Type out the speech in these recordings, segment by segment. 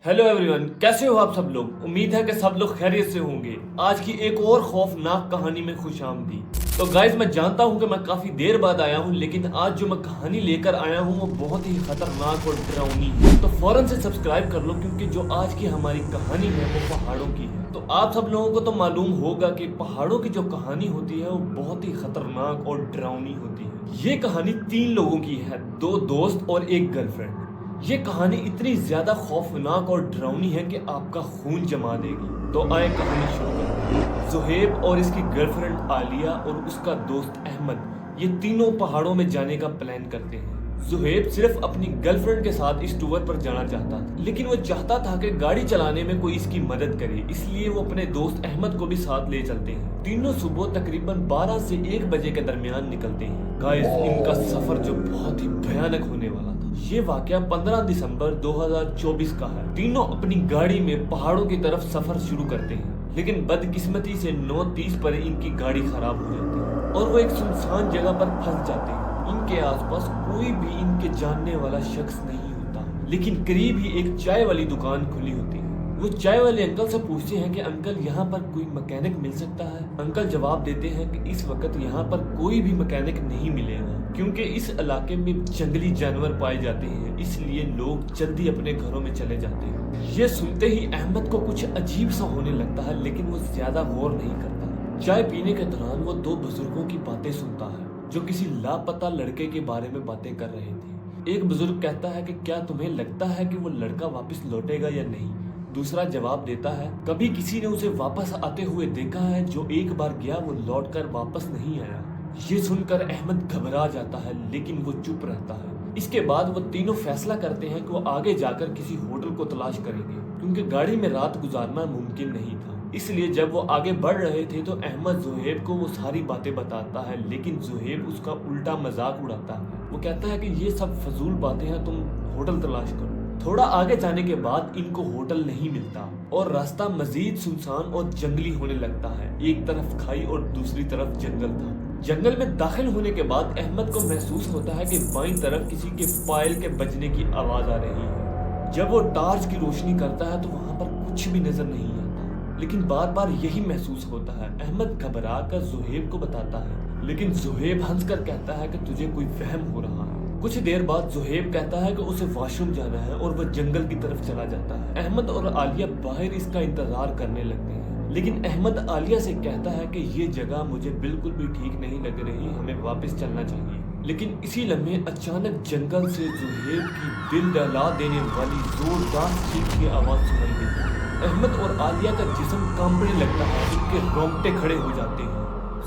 Hello everyone, कैसे हो आप सब लोग। उम्मीद है कि सब लोग खैरियत से होंगे। आज की एक और खौफनाक कहानी में खुशामदीद। तो गाइज, मैं जानता हूं कि मैं काफी देर बाद आया हूं, लेकिन आज जो मैं कहानी लेकर आया हूं वो बहुत ही खतरनाक और डरावनी है। तो फौरन से सब्सक्राइब कर लो, क्योंकि जो आज की हमारी कहानी है वो पहाड़ों की है। तो आप सब लोगों को तो मालूम होगा कि पहाड़ों की जो कहानी होती है वो बहुत ही खतरनाक और डरावनी होती है। ये कहानी 3 लोगों की है, 2 दोस्त और एक गर्लफ्रेंड। ये कहानी इतनी ज्यादा खौफनाक और डरावनी है कि आपका खून जमा देगी। तो आए कहानी शुरू करते हैं। ज़ुहैब और इसकी गर्लफ्रेंड आलिया और उसका दोस्त अहमद, ये तीनों पहाड़ों में जाने का प्लान करते हैं। ज़ुहैब सिर्फ अपनी गर्लफ्रेंड के साथ इस टूर पर जाना चाहता था, लेकिन वो चाहता था कि गाड़ी चलाने में कोई इसकी मदद करे, इसलिए वो अपने दोस्त अहमद को भी साथ ले चलते हैं। तीनों सुबह तकरीबन 12 से 1 बजे के दरमियान निकलते हैं। गाइस, इनका सफर जो बहुत ही भयानक होने वाला था। ये वाकया 15 दिसंबर 2024 का है। तीनों अपनी गाड़ी में पहाड़ों की तरफ सफर शुरू करते हैं, लेकिन बदकिस्मती से 9:30 पर इनकी गाड़ी खराब हो जाती है और वो एक सुनसान जगह पर फंस जाते हैं। इनके आसपास कोई भी इनके जानने वाला शख्स नहीं होता, लेकिन करीब ही एक चाय वाली दुकान खुली होती है। वो चाय वाले अंकल से पूछते हैं कि अंकल, यहाँ पर कोई मैकेनिक मिल सकता है। अंकल जवाब देते हैं कि इस वक्त यहाँ पर कोई भी मैकेनिक नहीं मिलेगा, क्योंकि इस इलाके में जंगली जानवर पाए जाते हैं, इसलिए लोग जल्दी अपने घरों में चले जाते हैं। ये सुनते ही अहमद को कुछ अजीब सा होने लगता है, लेकिन वो ज्यादा गौर नहीं करता। चाय पीने के दौरान वो 2 बुजुर्गों की बातें सुनता है, जो किसी लापता लड़के के बारे में बातें कर रहे थे। एक बुजुर्ग कहता है कि क्या तुम्हें लगता है कि वो लड़का वापस लौटेगा या नहीं। दूसरा जवाब देता है, कभी किसी ने उसे वापस आते हुए देखा है, जो एक बार गया वो लौटकर वापस नहीं आया। ये सुनकर अहमद घबरा जाता है, लेकिन वो चुप रहता है। इसके बाद वो तीनों फैसला करते हैं कि वो आगे जाकर किसी होटल को तलाश करेंगे, क्योंकि गाड़ी में रात गुजारना मुमकिन नहीं था। इसलिए जब वो आगे बढ़ रहे थे तो अहमद ज़ुहैब को वो सारी बातें बताता है, लेकिन ज़ुहैब उसका उल्टा मजाक उड़ाता है। वो कहता है कि ये सब फजूल बातें हैं, तुम होटल तलाश करो। थोड़ा आगे जाने के बाद इनको होटल नहीं मिलता और रास्ता मजीद सुनसान और जंगली होने लगता है। एक तरफ खाई और दूसरी तरफ जंगल था। जंगल में दाखिल होने के बाद अहमद को महसूस होता है कि बाईं तरफ किसी के पायल के बजने की आवाज आ रही है। जब वो टॉर्च की रोशनी करता है तो वहां पर कुछ भी नजर नहीं आता, लेकिन बार बार यही महसूस होता है। अहमद घबरा कर ज़ुहैब को बताता है, लेकिन ज़ुहैब हंसकर कहता है कि तुझे कोई वहम हो रहा है। कुछ देर बाद ज़ुहैब कहता है कि उसे वॉशरूम जाना है और वह जंगल की तरफ चला जाता है। अहमद और आलिया बाहर इसका इंतजार करने लगते हैं, लेकिन अहमद आलिया से कहता है कि ये जगह मुझे बिल्कुल भी ठीक नहीं लग रही, हमें वापस चलना चाहिए। लेकिन इसी लम्हे अचानक जंगल से ज़ुहैब की दिल दहला देने वाली जोरदार चीख की आवाज सुनाई देती है। अहमद और आलिया का जिस्म कांपने लगता है, उनके रोंगटे खड़े हो जाते हैं।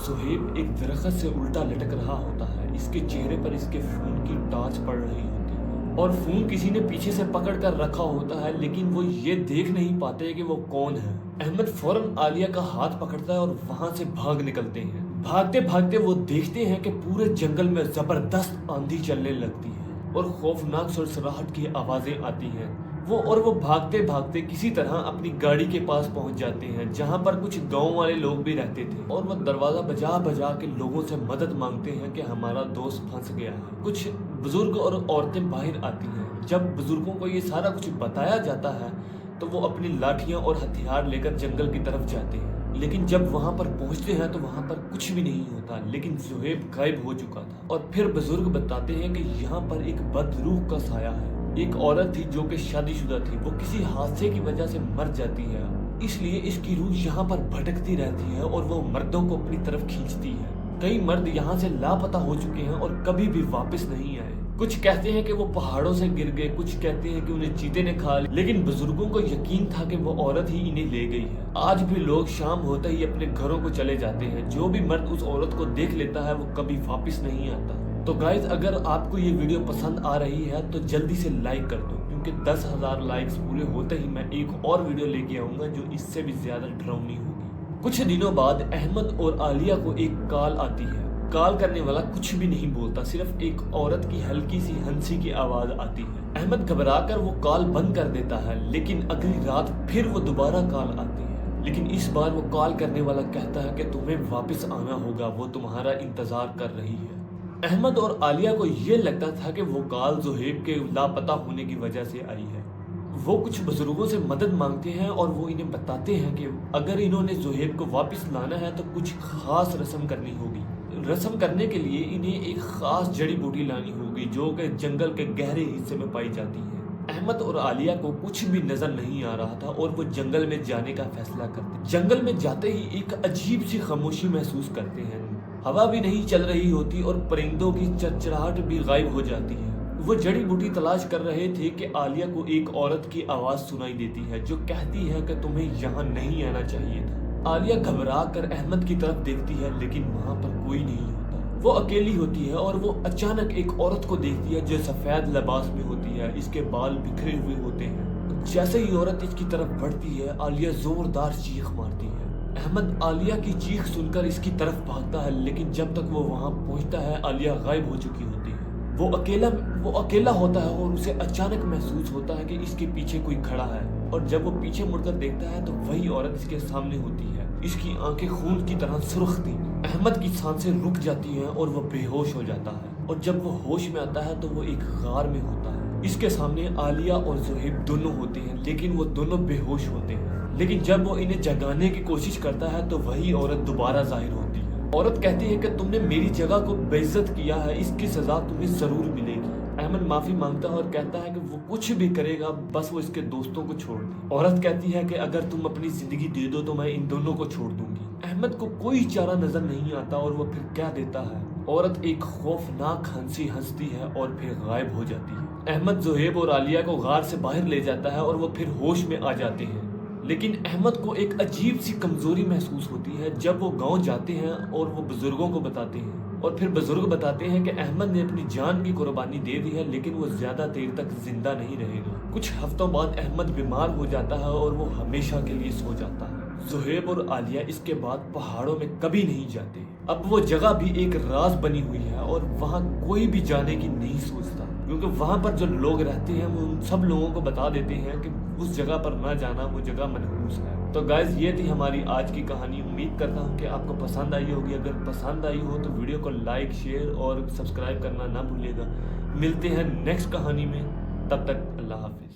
ज़ुहैब एक दरख्त से उल्टा लटक रहा होता है। इसके चेहरे पर इसके खून की टाच पड़ रही होती है और खून किसी ने पीछे से पकड़ कर रखा होता है, लेकिन वो ये देख नहीं पाते कि वो कौन है। अहमद फौरन आलिया का हाथ पकड़ता है और वहां से भाग निकलते हैं। भागते भागते वो देखते हैं कि पूरे जंगल में जबरदस्त आंधी चलने लगती है और खौफनाक सरसराहट की आवाजें आती हैं। वो भागते भागते किसी तरह अपनी गाड़ी के पास पहुंच जाते हैं, जहां पर कुछ गांव वाले लोग भी रहते थे, और वो दरवाजा बजा बजा के लोगों से मदद मांगते हैं कि हमारा दोस्त फंस गया है। कुछ बुजुर्ग और औरतें बाहर आती हैं। जब बुजुर्गों को ये सारा कुछ बताया जाता है तो वो अपनी लाठियां और हथियार लेकर जंगल की तरफ जाते हैं, लेकिन जब वहां पर पहुंचते हैं तो वहां पर कुछ भी नहीं होता, लेकिन ज़ुहैब गायब हो चुका था। और फिर बुजुर्ग बताते हैं कि यहाँ पर एक बदरूह का साया है। एक औरत थी जो कि शादीशुदा थी, वो किसी हादसे की वजह से मर जाती है, इसलिए इसकी रूह यहाँ पर भटकती रहती है और वो मर्दों को अपनी तरफ खींचती है। कई मर्द यहाँ से लापता हो चुके हैं और कभी भी वापस नहीं आए। कुछ कहते हैं कि वो पहाड़ों से गिर गए, कुछ कहते हैं कि उन्हें चीते ने खा लिया, लेकिन बुजुर्गों को यकीन था कि वो औरत ही इन्हें ले गई है। आज भी लोग शाम होते ही अपने घरों को चले जाते हैं। जो भी मर्द उस औरत को देख लेता है वो कभी वापस नहीं आता। तो गाइज, अगर आपको ये वीडियो पसंद आ रही है तो जल्दी से लाइक कर दो, क्योंकि 10,000 लाइक्स पूरे होते ही मैं एक और वीडियो लेके आऊंगा जो इससे भी ज्यादा डरावनी होगी। कुछ दिनों बाद अहमद और आलिया को एक कॉल आती है। कॉल करने वाला कुछ भी नहीं बोलता, सिर्फ एक औरत की हल्की सी हंसी की आवाज आती है। अहमद घबराकर वो कॉल बंद कर देता है, लेकिन अगली रात फिर वो दोबारा कॉल आती है, लेकिन इस बार वो कॉल करने वाला कहता है कि तुम्हें वापस आना होगा, वो तुम्हारा इंतजार कर रही है। अहमद और आलिया को ये लगता था कि वो कॉल ज़ुहैब के लापता होने की वजह से आई है। वो कुछ बुजुर्गों से मदद मांगते हैं और वो इन्हें बताते हैं कि अगर इन्होंने ज़ुहैब को वापस लाना है तो कुछ खास रस्म करनी होगी। रस्म करने के लिए इन्हें एक खास जड़ी बूटी लानी होगी जो कि जंगल के गहरे हिस्से में पाई जाती है। अहमद और आलिया को कुछ भी नजर नहीं आ रहा था और वो जंगल में जाने का फैसला करते। जंगल में जाते ही एक अजीब सी खामोशी महसूस करते हैं। हवा भी नहीं चल रही होती और परिंदों की चरचराहट भी गायब हो जाती है। वो जड़ी बूटी तलाश कर रहे थे कि आलिया को एक औरत की आवाज सुनाई देती है जो कहती है कि तुम्हें यहाँ नहीं आना चाहिए था। आलिया घबरा कर अहमद की तरफ देखती है लेकिन वहाँ पर कोई नहीं होता। वो अकेली होती है और वो अचानक एक औरत को देखती है जो सफेद लिबास में होती है। इसके बाल बिखरे हुए होते हैं। जैसे ही औरत इसकी तरफ बढ़ती है आलिया जोरदार चीख मारती है। अहमद आलिया की चीख सुनकर इसकी तरफ भागता है लेकिन जब तक वो वहाँ पहुँचता है आलिया गायब हो चुकी होती है। वो अकेला होता है और उसे अचानक महसूस होता है कि इसके पीछे कोई खड़ा है और जब वो पीछे मुड़कर देखता है तो वही औरत इसके सामने होती है। इसकी आंखें खून की तरह सुर्ख थी। अहमद की सांसें रुक जाती हैं और वो बेहोश हो जाता है और जब वो होश में आता है तो वो एक गार में होता है। इसके सामने आलिया और ज़ुहैब दोनों होते हैं लेकिन वो दोनों बेहोश होते हैं। लेकिन जब वो इन्हें जगाने की कोशिश करता है तो वही औरत दोबारा जाहिर होती है। औरत कहती है कि तुमने मेरी जगह को बेइज्जत किया है, इसकी सजा तुम्हें जरूर मिलेगी। अहमद माफी मांगता है और कहता है कि वो कुछ भी करेगा बस वो इसके दोस्तों को छोड़ दे। औरत कहती है कि अगर तुम अपनी जिंदगी दे दो तो मैं इन दोनों को छोड़ दूंगी। अहमद को कोई चारा नजर नहीं आता और वो फिर क्या देता है। औरत एक खौफनाक हंसी हंसती है और फिर गायब हो जाती है। अहमद ज़ुहैब और आलिया को गार से बाहर ले जाता है और वो फिर होश में आ जाते हैं। लेकिन अहमद को एक अजीब सी कमजोरी महसूस होती है जब वो गांव जाते हैं और वो बुजुर्गों को बताते हैं और फिर बुजुर्ग बताते हैं कि अहमद ने अपनी जान की कुर्बानी दे दी है लेकिन वो ज्यादा देर तक जिंदा नहीं रहेगा। कुछ हफ्तों बाद अहमद बीमार हो जाता है और वो हमेशा के लिए सो जाता है। ज़ुहैब और आलिया इसके बाद पहाड़ों में कभी नहीं जाते। अब वो जगह भी एक राज बनी हुई है और वहाँ कोई भी जाने की नहीं सोचता क्योंकि वहाँ पर जो लोग रहते हैं वो उन सब लोगों को बता देते हैं कि उस जगह पर ना जाना, वो जगह मनहूस है। तो गाइज ये थी हमारी आज की कहानी। उम्मीद करता हूँ कि आपको पसंद आई होगी। अगर पसंद आई हो तो वीडियो को लाइक, शेयर और सब्सक्राइब करना ना भूलिएगा। मिलते हैं नेक्स्ट कहानी में, तब तक अल्लाह हाफिज।